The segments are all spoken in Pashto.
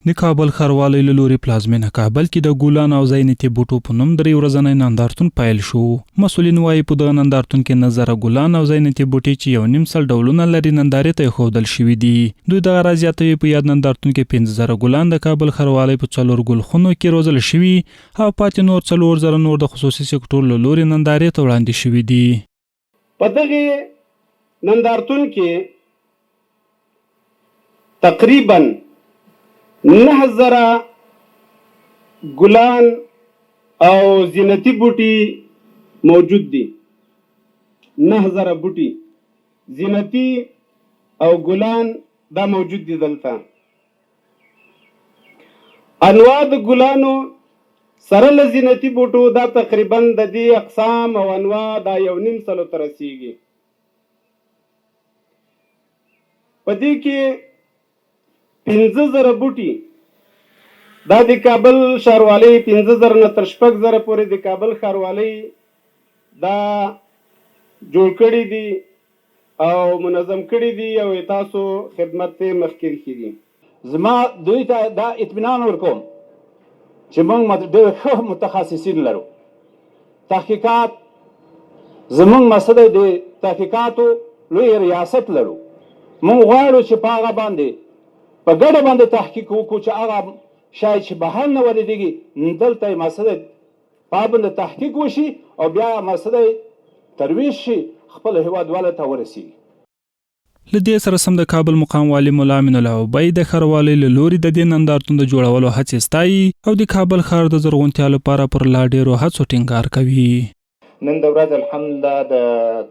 د کابل ښاروالۍ له لوري پلازمینه کابل کې د ګلان او زینتي بوټو په نوم 3 ورځنی نندارتون پیل شو. مسؤلین وایي په دغه نندارتون کې نظره ګلان او زینتي بوټي چې 1.5 ډولونه لري نندارې ته ایښودل شوي دي. دوی دغه راز زیاتوي په یاد نندارتون کې 15,000 ګلان د کابل ښاروالۍ په 4 ګلخونو کې روزل شوي او پاتې نور 4,000 نور د خصوصي سکتور له لوري نندارې ته وړاندې شوي دي. په دغه نندارتون کې تقریبا 9,000 ګلان او زینتي بوټي موجود دي. 9,000 بوټي زینتي او ګلان دا موجود دي دلته. انواع د ګلانو سره له زینتي بوټو دا تقریبا د دې اقسام او انواع دا 1.5 ته رسیږي. په دې کې 15,000 بوټي دا د کابل ښاروالۍ 15,000 نه تر 6,000 پورې د کابل ښاروالۍ دا جوړ کړي دي او منظم کړي دي او تاسو خدمت ته مخکې دي. زما دوی ته دا اطمینان ورکوم چې موږ ډېر ښه متخصصین لرو. تحقیقات زموږ مسله د تحقیقاتو لوی ریاست لرو. موږ غواړو چې په هغه باندې په ګډه باندې تحقیق وکړو چې هغه شاید چې بهر نه ولیدېږي دلته یې مسله پابند تحقیق وشي او بیا مسله ترویج شي خپل هیوادوالو ته ورسیږي. له دې سره سم د کابل مقام والي ملا امین الله اوبی د ښاروالۍ له لوري د دې نندارتون د جوړولو هڅې ستایي او د کابل ښار د زرغونتیا لپاره پر لا ډېرو هڅو ټینګار کوي. نن د ورځ الحمدلله د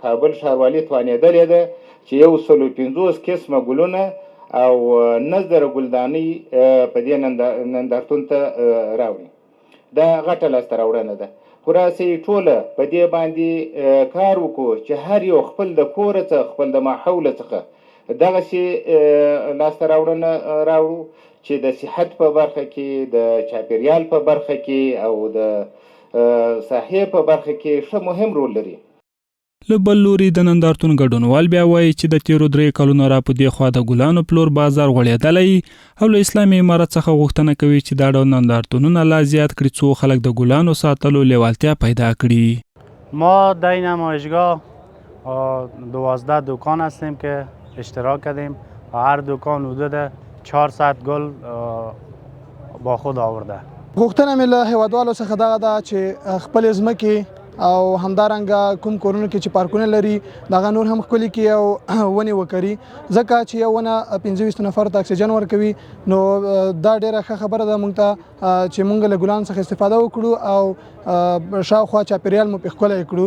کابل ښاروالۍ توانېدلې ده چې 150 قسمه ګلونه او نظر ګلدانۍ په دې نندارتون ته راوړي. دا غټه لاسته راوړنه ده. خو راسئ ټوله په دې باندې کار وکړو چې هر یو خپل د کوره څخه خپل د ماحوله څخه دغسې لاسته راوړنه راوړو چې د صحت په برخه کې د چاپیریال په برخه کې او د صحې په برخه کې ښه مهم رول لري. له بل لوري د نندارتون ګډونوال بیا وایي چې د تیرو 3 کلونو را په دې خوا د ګلانو پلور بازار غوړېدلی او له اسلامي امارت څخه غوښتنه کوي چې دا ډول نندارتونونه لا زیات کړي څو خلک د ګلانو ساتلو لیوالتیا پیدا کړي. ما در این نمایشگاه 12 دکان هستیم که اشتراک کردیم و هر دکان حدود 400 گل با خود آورده. غوښتنه مې له هیوادوالو څخه دغه ده چې خپل ځمکې او همدارنګه کوم کورونو کې چې پارکونه لري دغه نور هم ښکلي کړي او ونې وکري ځکه چې یو ونه 25 نفرو ته اکسیجن ورکوي. نو دا ډېره ښه خبره ده موږ ته چې موږ له ګلانو څخه استفاده وکړو او شاوخوا چاپیریال مو پرې ښکلی کړو.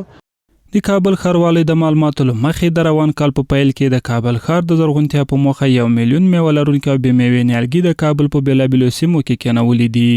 د کابل ښاروالۍ د معلوماتو له مخې د روان کال په پیل کې د کابل ښار د زرغونتیا په موخه 1 میلیون میوه لرونکي او بې میوې نیالګي د کابل په بېلابېلو سیمو کې کېنولي دي.